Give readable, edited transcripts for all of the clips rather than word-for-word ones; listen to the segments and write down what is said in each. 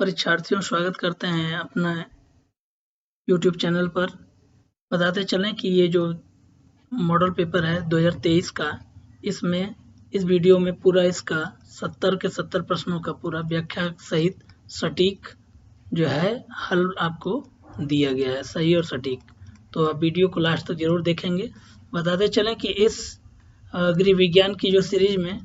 परीक्षार्थियों स्वागत करते हैं अपना यूट्यूब चैनल पर। बताते चलें कि ये जो मॉडल पेपर है 2023 का, इसमें इस वीडियो में पूरा इसका 70 के 70 प्रश्नों का पूरा व्याख्या सहित सटीक जो है हल आपको दिया गया है, सही और सटीक। तो आप वीडियो को लास्ट तक जरूर देखेंगे। बताते चलें कि इस गृह विज्ञान की जो सीरीज में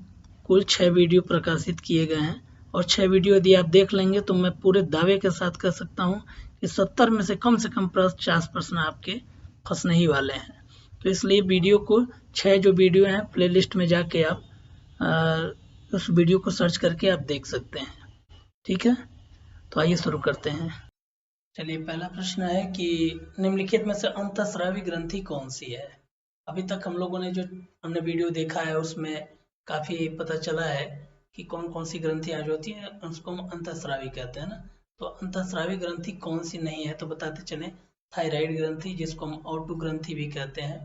कुल 6 वीडियो प्रकाशित किए गए हैं और 6 वीडियो यदि आप देख लेंगे तो मैं पूरे दावे के साथ कह सकता हूं कि 70 में से कम 50 प्रश्न आपके फंसने ही वाले हैं। तो इसलिए वीडियो को 6 जो वीडियो हैं प्लेलिस्ट में जाके आप उस वीडियो को सर्च करके आप देख सकते हैं। ठीक है, तो आइए शुरू करते हैं। चलिए, पहला प्रश्न है कि निम्नलिखित में से अंतःस्रावी ग्रंथि कौन सी है। अभी तक हम लोगों ने जो हमने वीडियो देखा है उसमें काफी पता चला है कि कौन कौन सी ग्रंथियां जो होती हैं उसको हम अंतःस्रावी कहते हैं ना। तो अंतःस्रावी ग्रंथि कौन सी नहीं है तो बताते चले, थायराइड ग्रंथि जिसको हम ऑटो ग्रंथि भी कहते हैं।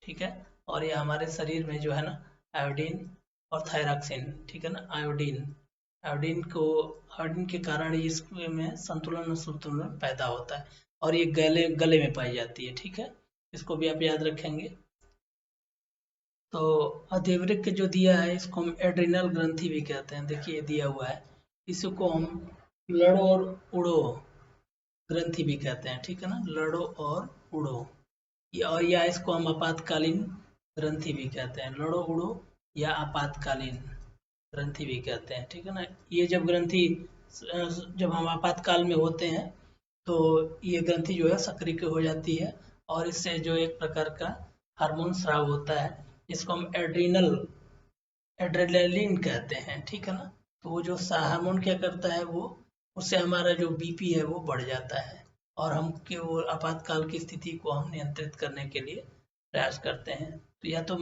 ठीक है, और ये हमारे शरीर में जो है ना आयोडीन और थायरॉक्सिन, ठीक है ना, आयोडीन के कारण इसमें संतुलन पैदा होता है और ये गले में पाई जाती है। ठीक है, इसको भी आप याद रखेंगे। तो अधिवृक्क जो दिया है इसको हम एड्रिनल ग्रंथि भी कहते हैं। देखिए दिया हुआ है, इसको हम लड़ो और उड़ो ग्रंथि भी कहते हैं। ठीक है ना, लड़ो और उड़ो, या इसको हम आपातकालीन ग्रंथि भी कहते हैं। लड़ो उड़ो या आपातकालीन ग्रंथि भी कहते हैं। ठीक है ना, ये जब ग्रंथि जब हम आपातकाल में होते हैं तो ये ग्रंथि जो है सक्रिय हो जाती है और इससे जो एक प्रकार का हार्मोन स्राव होता है, इसको हम एड्रेनलिन कहते हैं। ठीक है ना, तो वो जो हार्मोन क्या करता है, वो उससे हमारा जो बीपी है वो बढ़ जाता है और हम वो आपातकाल की स्थिति को हम नियंत्रित करने के लिए प्रयास करते हैं। तो या तो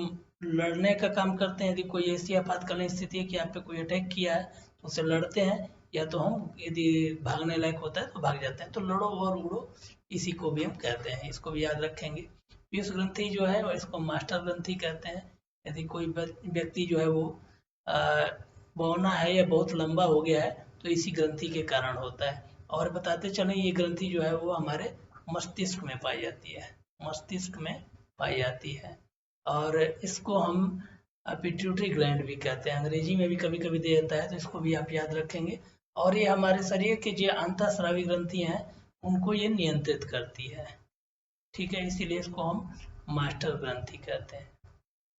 लड़ने का काम करते हैं, यदि कोई ऐसी आपातकालीन स्थिति है कि आप पे कोई अटैक किया है तो उससे लड़ते हैं, या तो हम यदि भागने लायक होता है तो भाग जाते हैं। तो लड़ो और उड़ो इसी को भी हम कहते हैं, इसको भी याद रखेंगे। पीयूष ग्रंथि जो है इसको मास्टर ग्रंथि कहते हैं। यदि कोई व्यक्ति जो है वो बौना है या बहुत लंबा हो गया है तो इसी ग्रंथि के कारण होता है। और बताते चले ये ग्रंथि जो है वो हमारे मस्तिष्क में पाई जाती है, मस्तिष्क में पाई जाती है और इसको हम पिट्यूटरी ग्लैंड भी कहते हैं। अंग्रेजी में भी कभी कभी दे जाता है, तो इसको भी आप याद रखेंगे। और ये हमारे शरीर के जो अंतःस्रावी ग्रंथियां हैं उनको ये नियंत्रित करती है। ठीक है, इसीलिए इसको हम मास्टर ग्रंथि कहते हैं,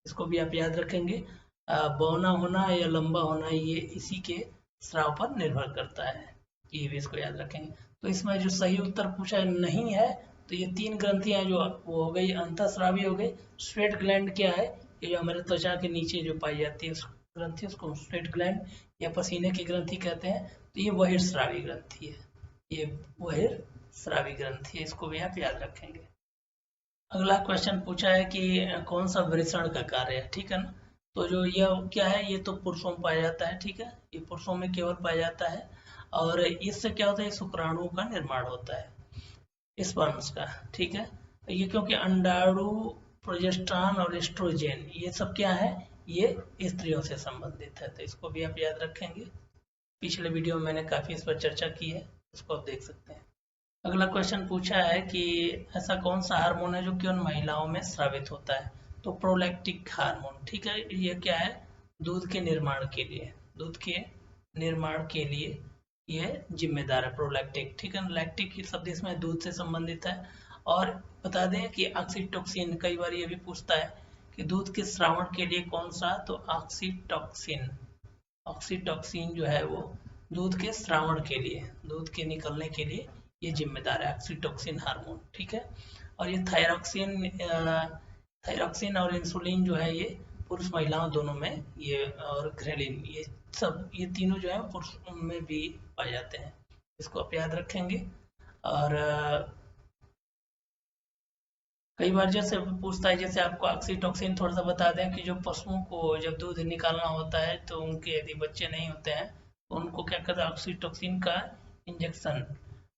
इसको भी आप याद रखेंगे। बौना होना या लंबा होना ये इसी के स्राव पर निर्भर करता है, ये भी इसको याद रखेंगे। तो इसमें जो सही उत्तर पूछा नहीं है, तो ये 3 ग्रंथियां जो वो हो गई अंतःस्रावी हो गई। स्वेट ग्लैंड क्या है, ये जो हमारे त्वचा के नीचे जो पाई जाती है ग्रंथि उसको स्वेट ग्लैंड या पसीने की ग्रंथि कहते हैं। तो ये बहिर्स्रावी ग्रंथि है, ये बहिर्स्रावी ग्रंथि है, इसको भी आप याद रखेंगे। अगला क्वेश्चन पूछा है कि कौन सा वृषण का कार्य है। ठीक है ना, तो जो यह क्या है, ये तो पुरुषों में पाया जाता है। ठीक है, ये पुरुषों में केवल पाया जाता है और इससे क्या होता है, शुक्राणुओं का निर्माण होता है, स्पर्म्स का। ठीक है, ये क्योंकि अंडाणु, प्रोजेस्टेरॉन और एस्ट्रोजन ये सब क्या है, ये स्त्रियों से संबंधित है। तो इसको भी आप याद रखेंगे, पिछले वीडियो में मैंने काफी इस पर चर्चा की है, उसको आप देख सकते हैं। अगला क्वेश्चन पूछा है कि ऐसा कौन सा हार्मोन है जो केवल महिलाओं में स्रावित होता है। तो प्रोलैक्टिक हार्मोन। ठीक है, ये क्या है, दूध के निर्माण के लिए, दूध के निर्माण के लिए ये जिम्मेदार है प्रोलैक्टिक। ठीक है, लैक्टिक शब्द इसमें दूध से संबंधित है। और बता दें कि ऑक्सीटोसिन, कई बार ये भी पूछता है कि दूध के स्रावण के लिए कौन सा, तो ऑक्सीटोसिन, ऑक्सीटोसिन जो है वो दूध के स्रावण के लिए, दूध के निकलने के लिए ये जिम्मेदार है, ऑक्सीटोसिन हार्मोन। ठीक है, और ये थायरॉक्सिन और इंसुलिन जो है ये पुरुष महिलाओं दोनों में, ये और घ्रेलिन, ये तीनों जो है पुरुष में भी पाए जाते हैं, इसको आप याद रखेंगे। और कई बार जैसे पूछता है, जैसे आपको ऑक्सीटोसिन थोड़ा सा बता दें कि जो पशुओं को जब दूध निकालना होता है तो उनके यदि बच्चे नहीं होते हैं तो उनको क्या करता है, ऑक्सीटोसिन का इंजेक्शन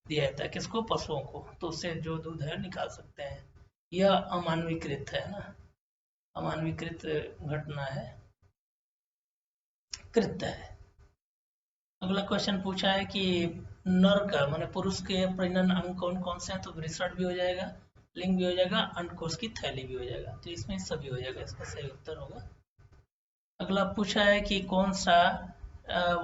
दिया जाता है, किसको, पशुओं को, तो उससे जो दूध है निकाल सकते हैं। यह अमानवीकृत है ना, अमानवीकृत घटना है, कृत्य है। अगला क्वेश्चन पूछा है कि नर का माने पुरुष के प्रजनन अंग कौन कौन से हैं, तो वृषण भी हो जाएगा, लिंग भी हो जाएगा, अंडकोश की थैली भी हो जाएगा, तो इसमें सभी हो जाएगा, इसका सही उत्तर होगा। अगला पूछा है कि कौन सा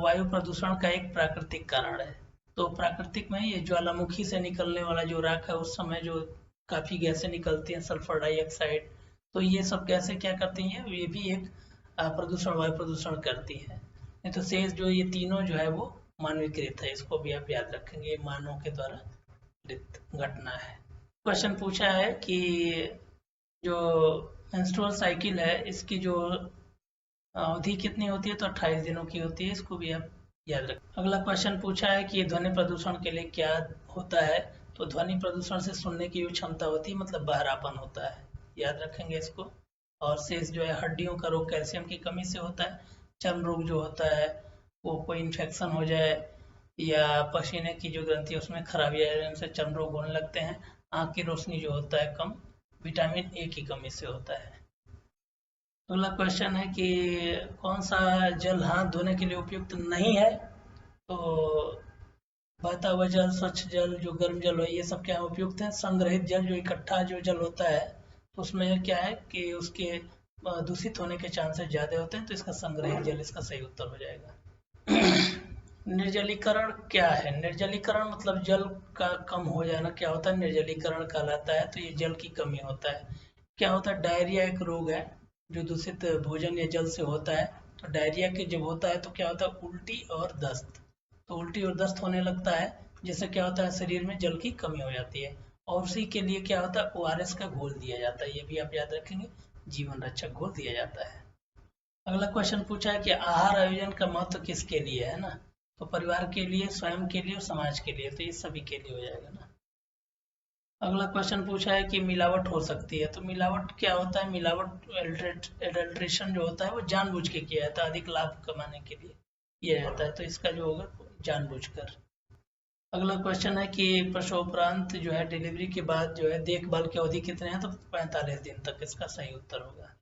वायु प्रदूषण का एक प्राकृतिक कारण है, तो प्राकृतिक में ये ज्वालामुखी से निकलने वाला जो राख है, उस समय जो काफी गैसें निकलती हैं, सल्फर डाइऑक्साइड, तो ये सब गैसें क्या करती हैं, ये भी एक प्रदूषण, वायु प्रदूषण करती है। नहीं तो शेष जो ये तीनों जो है वो मानवीकृत है, इसको भी आप याद रखेंगे, ये मानवों के द्वारा घटना है। क्वेश्चन पूछा है कि जो मेंस्ट्रुअल साइकिल है, इसकी जो अवधि कितनी होती है, तो 28 दिनों की होती है, इसको भी आप याद रखें। अगला क्वेश्चन पूछा है कि ध्वनि प्रदूषण के लिए क्या होता है, तो ध्वनि प्रदूषण से सुनने की जो क्षमता होती है, मतलब बहरापन होता है, याद रखेंगे इसको। और शेष जो है हड्डियों का रोग कैल्शियम की कमी से होता है, चर्म रोग जो होता है वो कोई इन्फेक्शन हो जाए या पसीने की जो ग्रंथि है उसमें खराबी आ जाए, उनसे चर्म रोग होने लगते हैं। आँख की रोशनी जो होता है कम, विटामिन ए की कमी से होता है। अगला क्वेश्चन है कि कौन सा जल हाथ धोने के लिए उपयुक्त नहीं है, तो बहता हुआ जल, स्वच्छ जल, जो गर्म जल है, ये सब क्या उपयुक्त है। संग्रहित जल, जो इकट्ठा जो जल होता है, तो उसमें क्या है कि उसके दूषित होने के चांसेस ज्यादा होते हैं, तो इसका संग्रहित जल इसका सही उत्तर हो जाएगा। निर्जलीकरण क्या है, निर्जलीकरण मतलब जल का कम हो जाना क्या होता है, निर्जलीकरण कहलाता है, तो ये जल की कमी होता है। क्या होता है, डायरिया एक रोग है जो दूषित भोजन या जल से होता है, तो डायरिया के जब होता है तो क्या होता है, उल्टी और दस्त, तो उल्टी और दस्त होने लगता है, जिससे क्या होता है, शरीर में जल की कमी हो जाती है, और उसी के लिए क्या होता है, ओआरएस का घोल दिया जाता है, ये भी आप याद रखेंगे, जीवन रक्षक घोल दिया जाता है। अगला क्वेश्चन पूछा है कि आहार आयोजन का महत्व किसके लिए है ना, तो परिवार के लिए, स्वयं के लिए और समाज के लिए, तो ये सभी के लिए हो जाएगा ना। अगला क्वेश्चन पूछा है कि मिलावट हो सकती है, तो मिलावट क्या होता है, मिलावट एडल्ट्रेशन जो होता है वो जानबूझ के किया जाता है, अधिक लाभ कमाने के लिए किया जाता है, तो इसका जो होगा जानबूझकर। अगला क्वेश्चन है कि प्रसवोपरांत जो है, डिलीवरी के बाद जो है देखभाल की अवधि कितने हैं, तो 45 दिन तक, इसका सही उत्तर होगा।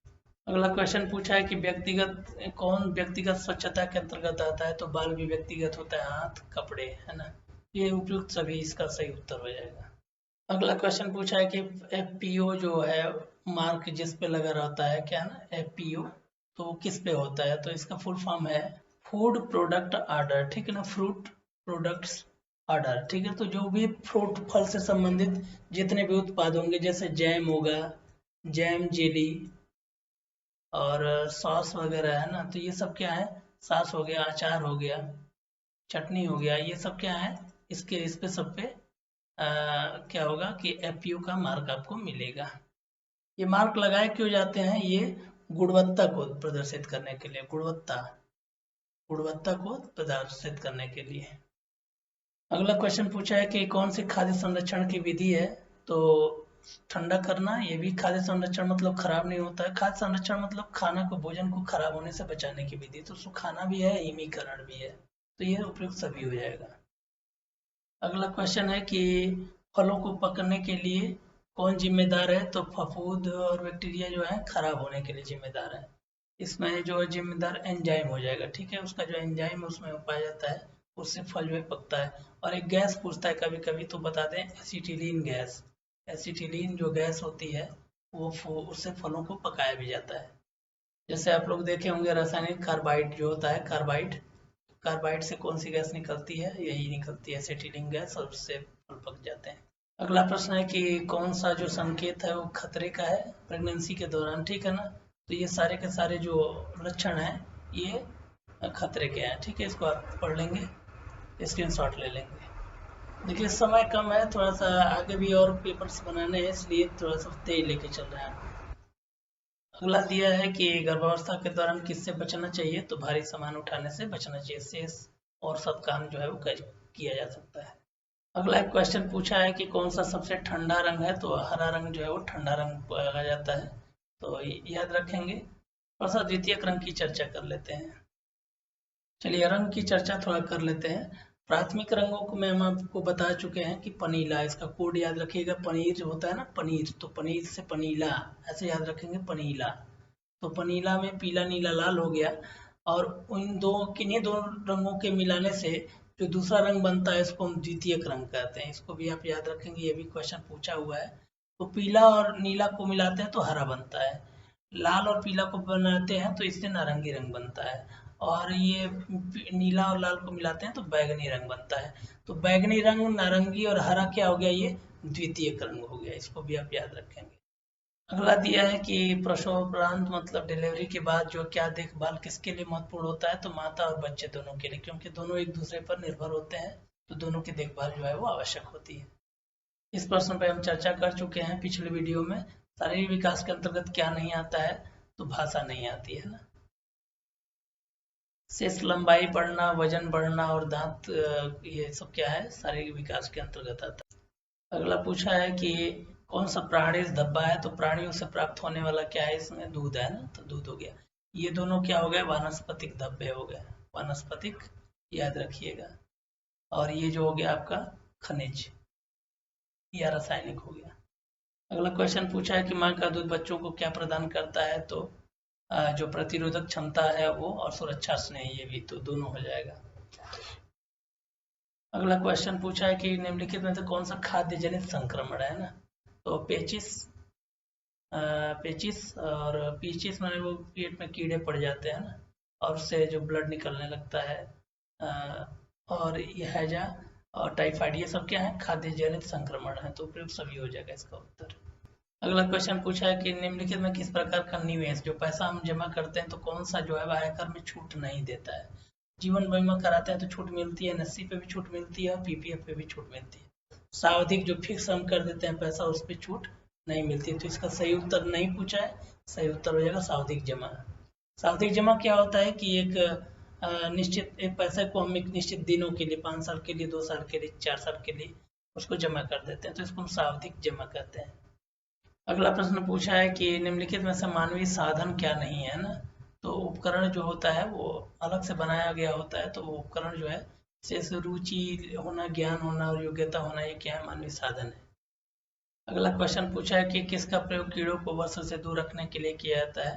अगला क्वेश्चन पूछा है कि व्यक्तिगत, कौन व्यक्तिगत स्वच्छता के अंतर्गत आता है, तो बाल भी व्यक्तिगत होता है, हाथ, कपड़े, है ना, ये उपयुक्त सभी, इसका सही उत्तर हो जाएगा। अगला क्वेश्चन पूछा है कि एफपीओ जो है, मार्क जिस पे लगा रहता है, क्या ना एफपीओ, तो किस पे होता है, तो इसका फुल फॉर्म है फूड प्रोडक्ट ऑर्डर, ठीक है ना, फ्रूट प्रोडक्ट्स ऑर्डर, ठीक है। तो जो भी फ्रूट फल से संबंधित जितने भी उत्पाद होंगे, जैसे जैम होगा, जैम, जेली और सॉस वगैरह, है ना, तो ये सब क्या है, सॉस हो गया, अचार हो गया, चटनी हो गया, ये सब क्या है, इसके इस पे सब पे क्या होगा कि एफपीओ का मार्क आपको मिलेगा। ये मार्क लगाए क्यों जाते हैं, ये गुणवत्ता को प्रदर्शित करने के लिए, गुणवत्ता, गुणवत्ता को प्रदर्शित करने के लिए। अगला क्वेश्चन पूछा है कि कौन सी खाद्य संरक्षण की विधि है, तो ठंडा करना, ये भी खाद्य संरक्षण मतलब खराब नहीं होता है, खाद्य संरक्षण मतलब खाना को, भोजन को खराब होने से बचाने की विधि, तो सुखाना भी है, हिमीकरण भी है, तो ये उपयुक्त सभी हो जाएगा। अगला क्वेश्चन है कि फलों को पकने के लिए कौन जिम्मेदार है, तो फफूंद और बैक्टीरिया जो है खराब होने के लिए जिम्मेदार है, इसमें जो जिम्मेदार एंजाइम हो जाएगा, ठीक है, उसका जो एंजाइम है उसमें पाया जाता है, उससे फल जो है पकता है। और एक गैस पूछता है कभी कभी, तो बता दें एसिटिलीन गैस, एसिटिलीन जो गैस होती है वो उससे फलों को पकाया भी जाता है। जैसे आप लोग देखे होंगे रासायनिक कार्बाइड जो होता है, कार्बाइड, कार्बाइड से कौन सी गैस निकलती है, यही निकलती है एसिटिलीन गैस, और उससे फल पक जाते हैं। अगला प्रश्न है कि कौन सा जो संकेत है वो खतरे का है प्रेगनेंसी के दौरान, ठीक है ना, तो ये सारे के सारे जो लक्षण हैं ये खतरे के हैं, ठीक है, इसको आप पढ़ लेंगे, स्क्रीनशॉट ले लेंगे। देखिए समय कम है, थोड़ा सा आगे भी और पेपर्स बनाने हैं, इसलिए थोड़ा सा तेज लेके चल रहे हैं। अगला दिया है कि गर्भावस्था के दौरान किससे बचना चाहिए, तो भारी सामान उठाने से बचना चाहिए, शेष और सब काम जो है वो किया जा सकता है। अगला एक क्वेश्चन पूछा है कि कौन सा सबसे ठंडा रंग है, तो हरा रंग जो है वो ठंडा रंग कहा जाता है, तो याद रखेंगे। और सा द्वितीयक रंग की चर्चा कर लेते हैं। चलिए रंग की चर्चा थोड़ा कर लेते हैं। प्राथमिक रंगों को मैं हम आपको बता चुके हैं कि पनीला, इसका कोड याद रखिएगा, पनीर होता है ना, पनीर, तो पनीर से पनीला, ऐसे याद रखेंगे, पनीला, तो पनीला में पीला, नीला, लाल हो गया, और उन दो, किन्हीं दो रंगों के मिलाने से जो दूसरा रंग बनता है इसको हम द्वितीयक रंग कहते हैं। इसको भी आप याद रखेंगे, ये भी क्वेश्चन पूछा हुआ है। तो पीला और नीला को मिलाते हैं तो हरा बनता है, लाल और पीला को बनाते हैं तो इससे नारंगी रंग बनता है, और ये नीला और लाल को मिलाते हैं तो बैगनी रंग बनता है। तो बैगनी रंग, नारंगी और हरा क्या हो गया, ये द्वितीयक रंग हो गया। इसको भी आप याद रखेंगे। अगला दिया है कि प्रसवोपरांत मतलब डिलीवरी के बाद जो क्या देखभाल किसके लिए महत्वपूर्ण होता है, तो माता और बच्चे दोनों के लिए, क्योंकि दोनों एक दूसरे पर निर्भर होते हैं, तो दोनों की देखभाल जो है वो आवश्यक होती है। इस प्रश्न पर हम चर्चा कर चुके हैं पिछले वीडियो में। शारीरिक विकास के अंतर्गत क्या नहीं आता है, तो भाषा नहीं आती है ना। शेष लंबाई बढ़ना, वजन बढ़ना और दांत, ये सब क्या है, शारीरिक विकास के अंतर्गत आता है। अगला पूछा है कि कौन सा प्राणी धब्बा है, तो प्राणियों से प्राप्त होने वाला क्या है, इसमें दूध है ना, तो दूध हो गया। ये दोनों क्या हो गए, वानस्पतिक धब्बे हो गए, वानस्पतिक, याद रखिएगा। और ये जो हो गया आपका खनिज या रासायनिक हो गया। अगला क्वेश्चन पूछा है कि माँ का दूध बच्चों को क्या प्रदान करता है, तो जो प्रतिरोधक क्षमता है वो, और सुरक्षा स्नेह, ये भी, तो दोनों हो जाएगा। अगला क्वेश्चन पूछा है कि निम्नलिखित में से कौन सा खाद्य जनित संक्रमण है ना, तो पेचिस, पेचिस और पीचिस माने वो पेट में कीड़े पड़ जाते हैं ना, और उससे जो ब्लड निकलने लगता है, और ये हैजा और टाइफाइड, ये सब क्या है, खाद्य जनित संक्रमण है, तो फिर सभी हो जाएगा इसका उत्तर। अगला क्वेश्चन पूछा है कि निम्नलिखित में किस प्रकार का निवेश, जो पैसा हम जमा करते हैं तो कौन सा जो है आयकर में छूट नहीं देता है। जीवन बीमा कराते हैं तो छूट मिलती है, एनएससी पे भी छूट मिलती है, और पीपीएफ पे भी छूट मिलती है। सावधिक जो फिक्स हम कर देते हैं पैसा, उस पर छूट नहीं मिलती, तो इसका सही उत्तर नहीं पूछा है, सही उत्तर हो जाएगा सावधिक जमा। सावधिक जमा क्या होता है कि एक निश्चित एक पैसे को हम एक निश्चित दिनों के लिए, 5 साल के लिए, 2 साल के लिए, 4 साल के लिए उसको जमा कर देते हैं, तो इसको हम सावधिक जमा कहते हैं। अगला प्रश्न पूछा है कि निम्नलिखित में से मानवीय साधन क्या नहीं है ना, तो उपकरण जो होता है वो अलग से बनाया गया होता है, तो वो उपकरण जो है, जैसे रुचि होना, ज्ञान होना और योग्यता होना, ये क्या है, मानवीय साधन है। अगला क्वेश्चन पूछा है कि किसका प्रयोग कीड़ों को वस्त्र से दूर रखने के लिए किया जाता है,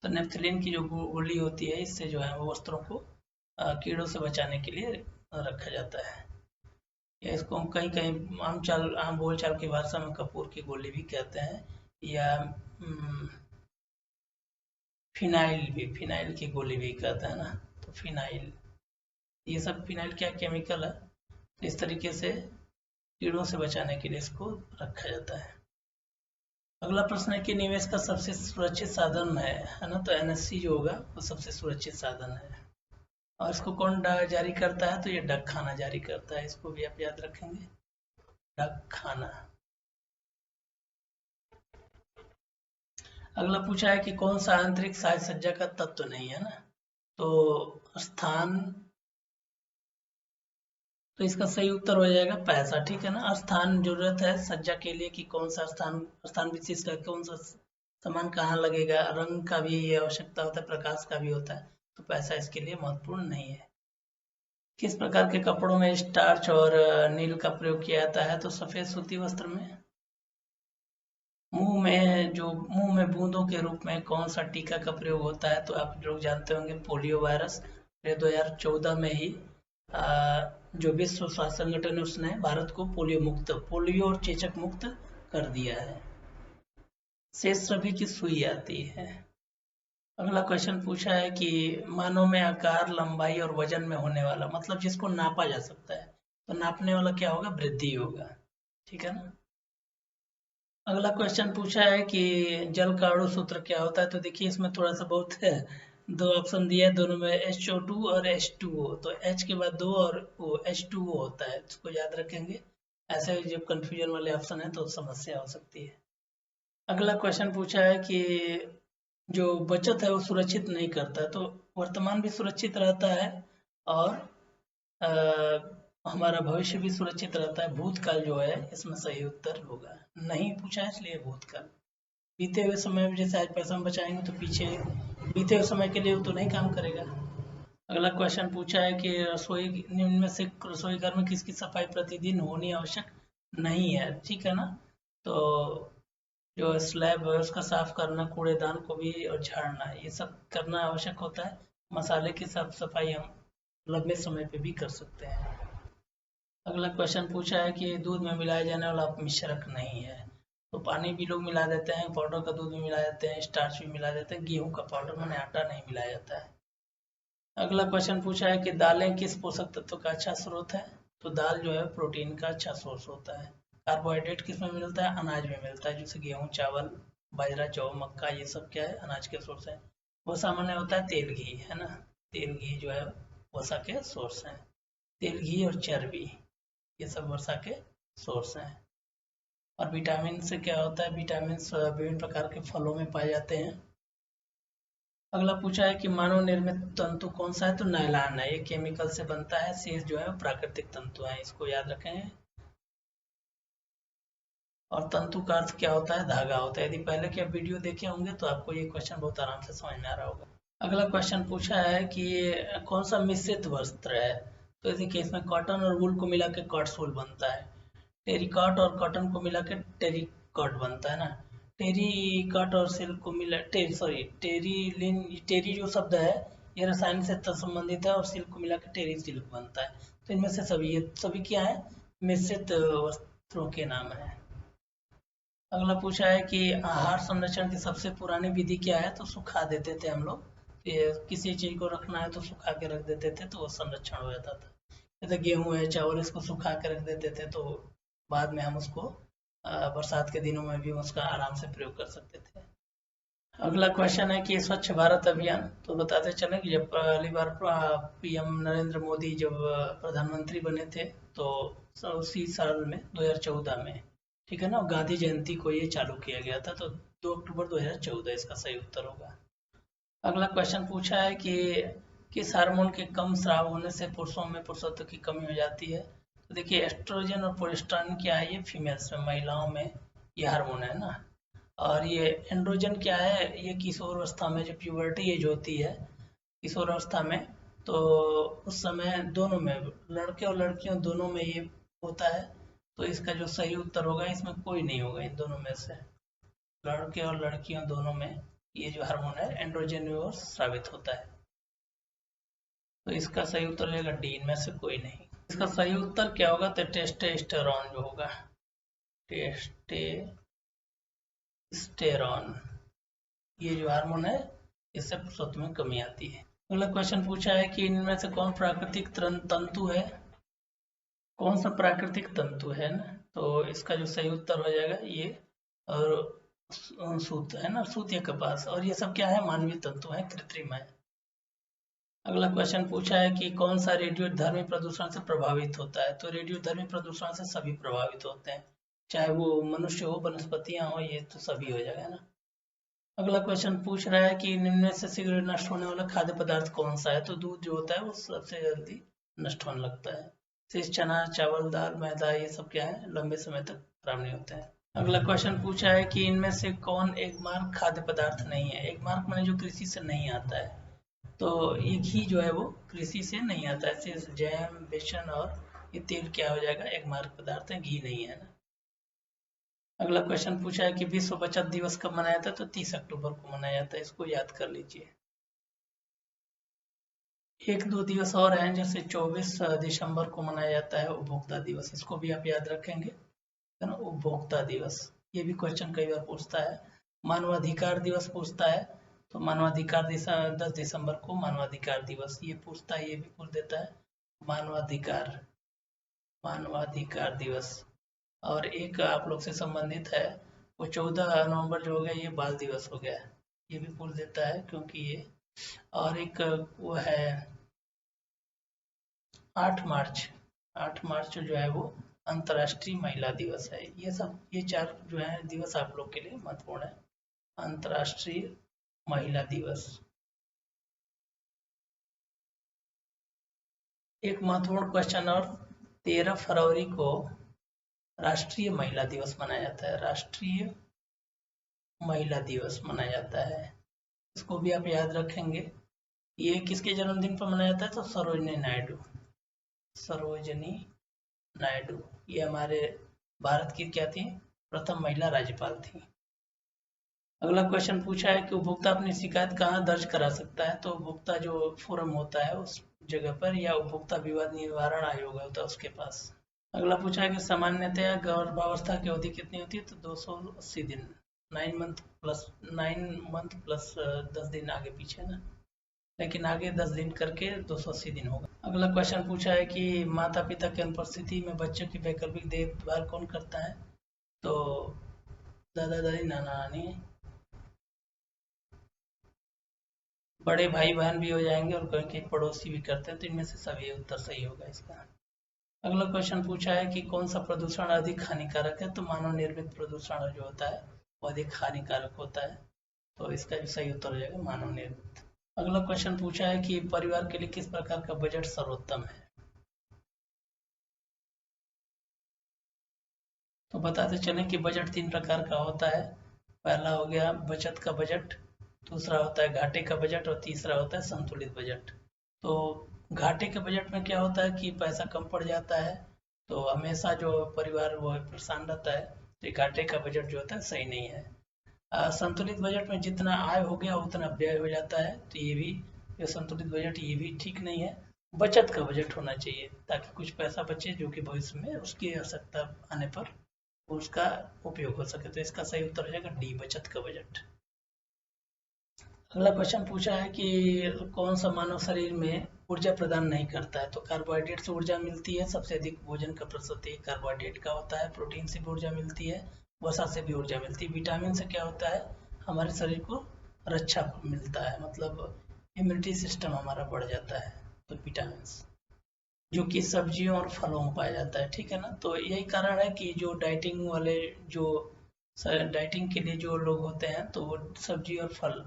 तो नेफ्थलीन की जो गोली होती है, इससे जो है वो वस्त्रों को कीड़ों से बचाने के लिए रखा जाता है। या इसको हम कहीं कहीं आम बोलचाल की भाषा में कपूर की गोली भी कहते हैं, या फिनाइल की गोली भी कहते हैं ना, तो फिनाइल, ये सब फिनाइल क्या केमिकल है, तो इस तरीके से कीड़ों से बचाने के लिए इसको रखा जाता है। अगला प्रश्न है कि निवेश का सबसे सुरक्षित साधन है ना, तो एनएससी जो होगा वो सबसे सुरक्षित साधन है। और इसको कौन जारी करता है, तो ये डाक खाना जारी करता है, इसको भी आप याद रखेंगे, डाक खाना। अगला पूछा है कि कौन सा आंतरिक साज सज्जा का तत्व नहीं है ना, तो स्थान, तो इसका सही उत्तर हो जाएगा पैसा, ठीक है ना। स्थान जरूरत है सज्जा के लिए कि कौन सा स्थान, स्थान विशेष का कौन सा सामान कहाँ लगेगा, रंग का भी आवश्यकता होता है, प्रकाश का भी होता है, तो पैसा इसके लिए महत्वपूर्ण नहीं है। किस प्रकार के कपड़ों में स्टार्च और नील का प्रयोग किया जाता है, तो सफेद सूती वस्त्र में। मुंह में बूंदों के रूप में कौन सा टीका का प्रयोग होता है, तो आप लोग जानते होंगे, पोलियो वायरस। 2014 में ही जो विश्व स्वास्थ्य संगठन है उसने भारत को पोलियो और चेचक मुक्त कर दिया है। शेष सभी की सुई आती है। अगला क्वेश्चन पूछा है कि मानव में आकार, लंबाई और वजन में होने वाला, मतलब जिसको नापा जा सकता है, तो नापने वाला क्या होगा, वृद्धि होगा, ठीक है ना। अगला क्वेश्चन पूछा है कि जल का अणु सूत्र क्या होता है, तो देखिए इसमें थोड़ा सा बहुत है, 2 ऑप्शन दिया है, दोनों में HO2 और H2O, तो H के बाद 2 और H2O होता है, इसको याद रखेंगे। ऐसे जब कंफ्यूजन वाले ऑप्शन है तो समस्या हो सकती है। अगला क्वेश्चन पूछा है कि जो बचत है वो सुरक्षित नहीं करता, तो वर्तमान भी सुरक्षित रहता है और हमारा भविष्य भी सुरक्षित रहता है। भूतकाल जो है इसमें सही उत्तर होगा, नहीं पूछा है इसलिए भूतकाल। बीते हुए समय में जैसे आज पैसा हम बचाएंगे तो पीछे बीते हुए समय के लिए वो तो नहीं काम करेगा। अगला क्वेश्चन पूछा है कि निम्न में से रसोई घर में किसकी सफाई प्रतिदिन होनी आवश्यक नहीं है, ठीक है ना। तो जो स्लैब है उसका साफ करना, कूड़ेदान को भी और झाड़ना, ये सब करना आवश्यक होता है। मसाले की साफ सफाई हम लंबे समय पे भी कर सकते हैं। अगला क्वेश्चन पूछा है कि दूध में मिलाया जाने वाला मिश्रक नहीं है, तो पानी भी लोग मिला देते हैं, पाउडर का दूध भी मिला देते हैं, स्टार्च भी मिला देते हैं, गेहूं का पाउडर माने आटा नहीं मिलाया जाता है। अगला क्वेश्चन पूछा है कि दालें किस पोषक तत्व का अच्छा स्रोत है, तो दाल जो है प्रोटीन का अच्छा सोर्स होता है। कार्बोहाइड्रेट किस में मिलता है, अनाज में मिलता है, जैसे गेहूं, चावल, बाजरा, जौ, मक्का, ये सब क्या है, अनाज के सोर्स है। वो सामान्य होता है तेल घी, है ना, तेल घी जो है वसा के सोर्स है। तेल घी और चर्बी ये सब वर्षा के सोर्स हैं। और विटामिन से क्या होता है, विटामिन विभिन्न प्रकार के फलों में पाए जाते हैं। अगला पूछा है कि मानव निर्मित तंतु कौन सा है, तो नायलॉन है, ये केमिकल से बनता है, शेष जो है प्राकृतिक तंतु है, इसको याद रखें। और तंतु का अर्थ क्या होता है, धागा होता है। यदि पहले के वीडियो देखे होंगे तो आपको ये क्वेश्चन बहुत आराम से समझ में आ रहा होगा। अगला क्वेश्चन पूछा है कि कौन सा मिश्रित वस्त्र है, तो देखिए इसमें कॉटन और वूल को मिला के कॉटसूल बनता है, टेरिकॉट और कॉटन को मिला के टेरिकॉट बनता है ना। टेरिकॉट और सिल्क को मिला टेरी जो शब्द है ये रसायन से संबंधित है, और सिल्क को मिला के टेरी सिल्क बनता है। तो इनमें से सभी ये सभी क्या है, मिश्रित वस्त्रों के नाम है। अगला पूछा है कि आहार संरक्षण की सबसे पुरानी विधि क्या है, तो सुखा देते थे हम लोग। किसी चीज को रखना है तो सुखा के रख देते थे तो वो संरक्षण हो जाता था। जैसे गेहूं है, चावल, इसको सुखा के रख देते थे तो बाद में हम उसको बरसात के दिनों में भी उसका आराम से प्रयोग कर सकते थे। अगला क्वेश्चन है कि स्वच्छ भारत अभियान, तो बताते चले कि जब पहली बार पीएम नरेंद्र मोदी जब प्रधानमंत्री बने थे तो उसी साल में 2014 में, ठीक है ना, गांधी जयंती को ये चालू किया गया था, तो 2 अक्टूबर 2014 इसका सही उत्तर होगा। अगला क्वेश्चन पूछा है कि किस हार्मोन के कम स्राव होने से पुरुषों में पुरुषत्व की कमी हो जाती है, तो देखिए एस्ट्रोजन और प्रोजेस्टेरोन क्या है, ये फीमेल्स में, महिलाओं में ये हार्मोन है ना। और ये एंड्रोजन क्या है, ये किशोर अवस्था में जब प्यूबर्टी एज होती है, किशोर अवस्था में, तो उस समय दोनों में, लड़के और लड़कियों दोनों में ये होता है। तो इसका जो सही उत्तर होगा, इसमें कोई नहीं होगा इन दोनों में से, लड़के और लड़कियों दोनों में ये जो हार्मोन है एंड्रोजन साबित होता है। तो इसका सही उत्तर रहेगा डी, इनमें से कोई नहीं। इसका सही उत्तर क्या होगा, तो टेस्टोस्टेरोन जो होगा, टेस्टोस्टेरोन, ये जो हार्मोन है इससे पुरुषत्व में कमी आती है। अगला क्वेश्चन पूछा है कि इनमें से कौन प्राकृतिक तंतु है, कौन सा प्राकृतिक तंतु है ना, तो इसका जो सही उत्तर हो जाएगा ये, और सूत है ना, सूत या कपास, और ये सब क्या है, मानवीय तंतु है, कृत्रिम है। अगला क्वेश्चन पूछा है कि कौन सा रेडियोधर्मी प्रदूषण से प्रभावित होता है, तो रेडियोधर्मी प्रदूषण से सभी प्रभावित होते हैं, चाहे वो मनुष्य हो, वनस्पतियां हो, ये तो सभी हो जाएगा ना। अगला क्वेश्चन पूछ रहा है कि निम्न में से शीघ्र नष्ट होने वाला खाद्य पदार्थ कौन सा है, तो दूध जो होता है वो सबसे जल्दी नष्ट होने लगता है। शेष चना, चावल, दाल, मैदा, ये सब क्या है, लंबे समय तक खराब नहीं होते हैं। अगला क्वेश्चन पूछा है कि इनमें से कौन एक मार्क खाद्य पदार्थ नहीं है, एक मार्क मैंने जो कृषि से नहीं आता है, तो ये घी जो है वो कृषि से नहीं आता है, सिर्फ जैम, बेसन और ये तेल क्या हो जाएगा, एक मार्क पदार्थ है, घी नहीं है ना। अगला क्वेश्चन पूछा है कि विश्व बचत दिवस कब मनाया जाता है, तो 30 अक्टूबर को मनाया जाता है, इसको याद कर लीजिए। एक दो दिवस और हैं, जैसे 24 दिसंबर को मनाया जाता है उपभोक्ता दिवस, इसको भी आप याद रखेंगे, है ना, उपभोक्ता दिवस। ये भी क्वेश्चन कई बार पूछता है। मानवाधिकार दिवस पूछता है, तो मानवाधिकार 10 दिसंबर को मानवाधिकार दिवस ये पूछता है, ये भी पूछ देता है, मानवाधिकार, मानवाधिकार दिवस। और एक आप लोग से संबंधित है, वो 14 नवंबर जो हो गया ये बाल दिवस हो गया, ये भी पूछ देता है क्योंकि ये। और एक वो है 8 मार्च, 8 मार्च जो है वो अंतर्राष्ट्रीय महिला दिवस है। ये सब, ये 4 जो है दिवस आप लोग के लिए महत्वपूर्ण है। अंतर्राष्ट्रीय महिला दिवस। एक महत्वपूर्ण क्वेश्चन और, 13 फरवरी को राष्ट्रीय महिला दिवस मनाया जाता है, राष्ट्रीय महिला दिवस मनाया जाता है, इसको भी आप याद रखेंगे। ये किसके जन्मदिन पर मनाया जाता है, तो सरोजिनी नायडू, सरोजिनी नायडू, ये हमारे भारत की क्या थी, प्रथम महिला राज्यपाल थी। अगला क्वेश्चन पूछा है कि उपभोक्ता अपनी शिकायत कहाँ दर्ज करा सकता है, तो उपभोक्ता जो फोरम होता है जगह पर, या उपभोक्ता विवाद निवारण आयोग होता है उसके पास। अगला पूछा है कि सामान्यतया गर्भावस्था की अवधि कितनी होती है, तो 280 दिन, 9 मंथ प्लस 10 दिन आगे पीछे ना, लेकिन आगे 10 दिन करके 280 दिन होगा। अगला क्वेश्चन पूछा है कि माता पिता की अनुपस्थिति में बच्चों की वैकल्पिक देखभाल कौन करता है, तो दादा दादी नाना नानी, बड़े भाई बहन भी हो जाएंगे और कहीं कहीं पड़ोसी भी करते हैं, तो इनमें से सभी उत्तर सही होगा इसका। अगला क्वेश्चन पूछा है कि कौन सा प्रदूषण अधिक हानिकारक है, तो मानव निर्मित प्रदूषण जो होता है वो अधिक हानिकारक होता है, तो इसका भी सही उत्तर हो जाएगा मानव निर्मित। अगला क्वेश्चन पूछा है कि परिवार के लिए किस प्रकार का बजट सर्वोत्तम है, तो बताते चलें कि बजट 3 प्रकार का होता है। पहला हो गया बचत का बजट, दूसरा होता है घाटे का बजट, और तीसरा होता है संतुलित बजट। तो घाटे के बजट में क्या होता है कि पैसा कम पड़ जाता है, तो हमेशा जो परिवार वो परेशान रहता है, तो घाटे का बजट जो होता है सही नहीं है। संतुलित बजट में जितना आय हो गया उतना व्यय हो जाता है, तो ये भी जो संतुलित बजट ये भी ठीक नहीं है। बचत का बजट होना चाहिए ताकि कुछ पैसा बचे जो कि भविष्य में उसकी आवश्यकता आने पर उसका उपयोग हो सके, तो इसका सही उत्तर हो जाएगा डी, बचत का बजट। अगला क्वेश्चन पूछा है कि कौन सा मानव शरीर में ऊर्जा प्रदान नहीं करता है, तो कार्बोहाइड्रेट से ऊर्जा मिलती है, सबसे अधिक भोजन का प्रतिशत कार्बोहाइड्रेट का होता है, प्रोटीन से भी ऊर्जा मिलती है, वसा से भी ऊर्जा मिलती है, विटामिन से क्या होता है हमारे शरीर को रक्षा मिलता है, मतलब इम्यूनिटी सिस्टम हमारा बढ़ जाता है, तो विटामिन जो कि सब्जियों और फलों में पाया जाता है, ठीक है ना। तो यही कारण है कि जो डाइटिंग वाले जो डाइटिंग के लिए जो लोग होते हैं तो वो सब्जी और फल,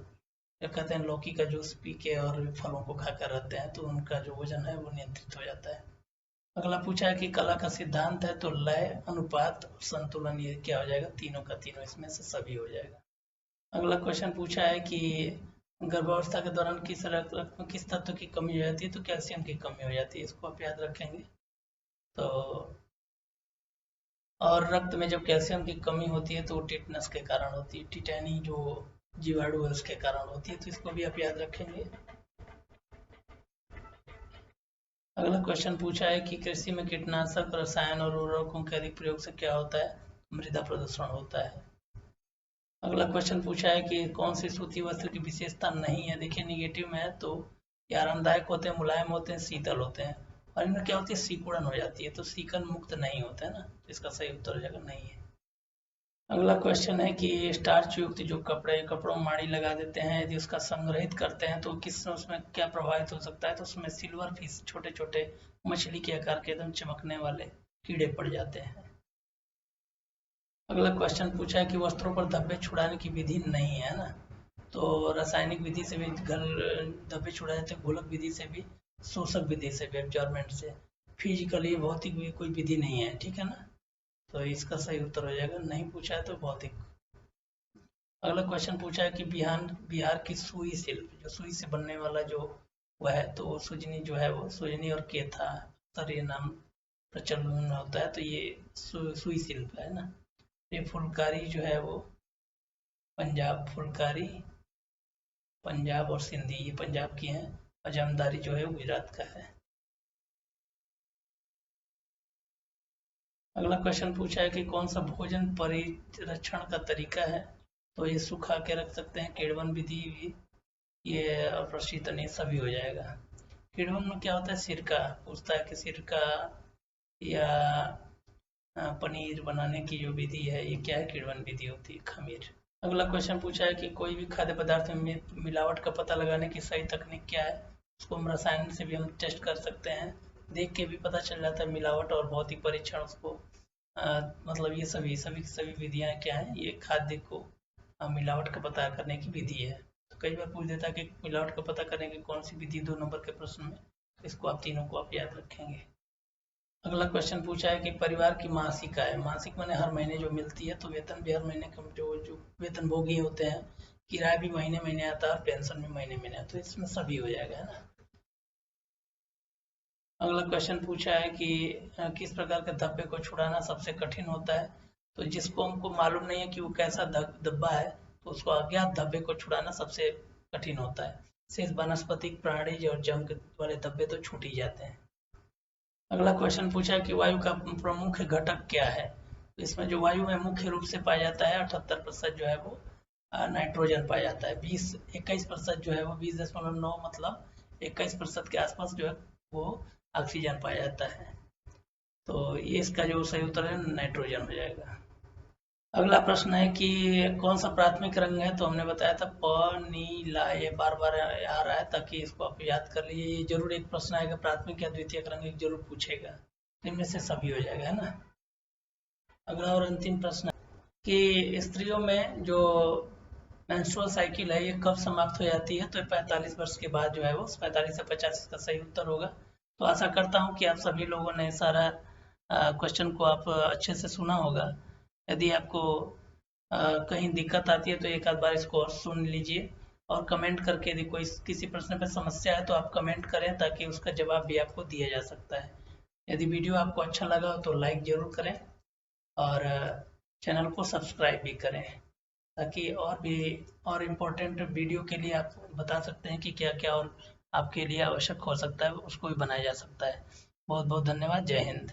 क्या कहते हैं, लौकी का जूस पी के और फलों को खाकर रहते हैं, तो उनका जो वजन है वो नियंत्रित हो जाता है। अगला पूछा है कि कला का सिद्धांत है, तो लय, अनुपात और संतुलन, ये क्या हो जाएगा, तीनों का तीनों इसमें से सभी हो जाएगा। अगला क्वेश्चन पूछा है कि गर्भावस्था के दौरान किस रक्त में किस तत्व की कमी हो जाती है, तो कैल्शियम की कमी हो जाती है, इसको आप याद रखेंगे। तो और रक्त में जब कैल्शियम की कमी होती है तो वो टिटनस के कारण होती है, टिटैनी जो जीवाणु है उसके कारण होती है, तो इसको भी आप याद रखेंगे। अगला क्वेश्चन पूछा है कि कृषि में कीटनाशक, रसायन और उर्वरकों के अधिक प्रयोग से क्या होता है, मृदा प्रदूषण होता है। अगला क्वेश्चन पूछा है कि कौन सी सूती वस्त्र की विशेषता नहीं है, देखिए निगेटिव में है तो ये आरामदायक होते हैं, मुलायम होते हैं, शीतल होते हैं, और इनमें क्या होती है सिकुड़न हो जाती है, तो सीकन मुक्त नहीं होते हैं ना, तो इसका सही उत्तर हो जाएगा नहीं है। अगला क्वेश्चन है कि स्टार्च युक्त जो कपड़ों में माड़ी लगा देते हैं, यदि उसका संग्रहित करते हैं तो किस उसमें क्या प्रभावित हो सकता है, तो उसमें सिल्वर फिश, छोटे छोटे मछली के आकार के एकदम चमकने वाले कीड़े पड़ जाते हैं। अगला क्वेश्चन पूछा है कि वस्त्रों पर धब्बे छुड़ाने की विधि नहीं है ना, तो रासायनिक विधि से भी धब्बे छुड़ाए जाते हैं, घोलक विधि से भी, शोषक विधि से भी, एब्जॉर्बमेंट से, फिजिकली भौतिक भी कोई विधि नहीं है, ठीक है ना, तो इसका सही उत्तर हो जाएगा, नहीं पूछा है तो भौतिक। अगला क्वेश्चन पूछा है कि बिहार की सुई शिल्प, जो सुई से बनने वाला जो वह है, तो वो सुजनी जो है वो सुजनी और केथा, सर ये नाम प्रचलन में होता है, तो ये सुई शिल्प है ना। ये फुलकारी जो है वो पंजाब, फुलकारी पंजाब और सिंधी ये पंजाब की हैं, और जमदारी जो है वो गुजरात का है। अगला क्वेश्चन पूछा है कि कौन सा भोजन परिरक्षण का तरीका है, तो ये सुखा के रख सकते हैं, किण्वन विधि भी, ये प्रशीतन, ये सभी हो जाएगा। किण्वन में क्या होता है, सिरका पूछता है कि सिरका या पनीर बनाने की जो विधि है ये क्या है, किण्वन विधि होती है, खमीर। अगला क्वेश्चन पूछा है कि कोई भी खाद्य पदार्थ में मिलावट का पता लगाने की सही तकनीक क्या है, उसको हम रसायन से भी हम टेस्ट कर सकते हैं, देख के भी पता चल जाता है मिलावट, और भौतिक परीक्षण उसको मतलब ये सभी विधियां क्या हैं, ये खाद्य को मिलावट का पता करने की विधि है। तो कई बार पूछ देता है कि मिलावट का पता करने की कौन सी विधि 2 नंबर के प्रश्न में, इसको आप तीनों को आप याद रखेंगे। अगला क्वेश्चन पूछा है कि परिवार की मासिक आय, मासिक माने हर महीने जो मिलती है, तो वेतन भी हर महीने का जो वेतन भोगी होते हैं, किराया भी महीने महीने आता है, और पेंशन भी महीने महीने, तो इसमें सभी हो जाएगा, है ना। अगला क्वेश्चन पूछा है कि किस प्रकार के धब्बे को छुड़ाना सबसे कठिन होता है, तो जिसको हमको मालूम नहीं है कि वो कैसा धब्बा है, तो उसको अज्ञात धब्बे को छुड़ाना सबसे कठिन होता है। शेष वनस्पतिक, प्राणीज और जंग वाले धब्बे तो छूट ही जाते हैं। अगला क्वेश्चन पूछा कि वायु का प्रमुख घटक क्या है। तो इसमें जो वायु में मुख्य रूप से पाया जाता है 78% जो है वो नाइट्रोजन पाया जाता है। 21% जो है वो 20.9 मतलब 21% के आसपास जो है वो ऑक्सीजन पाया जाता है। तो ये इसका जो सही उत्तर है नाइट्रोजन हो जाएगा। अगला प्रश्न है कि कौन सा प्राथमिक रंग है। तो हमने बताया था प नीला, ये बार बार आ रहा है ताकि इसको आप याद कर लीजिए। ये जरूर एक प्रश्न आएगा, प्राथमिक या द्वितीयक रंग जरूर पूछेगा, इनमें से सभी हो जाएगा, है ना। अगला और अंतिम प्रश्न कि स्त्रियों में जो मेंस्ट्रुअल साइकिल है ये कब समाप्त हो जाती है। तो 45 वर्ष के बाद जो है वो 45 से 50 इसका सही उत्तर होगा। तो आशा करता हूँ कि आप सभी लोगों ने सारा क्वेश्चन को आप अच्छे से सुना होगा। यदि आपको कहीं दिक्कत आती है तो एक आध बार इसको और सुन लीजिए, और कमेंट करके यदि कोई किसी प्रश्न पर समस्या है तो आप कमेंट करें ताकि उसका जवाब भी आपको दिया जा सकता है। यदि वीडियो आपको अच्छा लगा हो तो लाइक ज़रूर करें और चैनल को सब्सक्राइब भी करें, ताकि और भी और इम्पोर्टेंट वीडियो के लिए आप बता सकते हैं कि क्या क्या और आपके लिए आवश्यक हो सकता है, उसको भी बनाया जा सकता है। बहुत बहुत धन्यवाद। जय हिंद।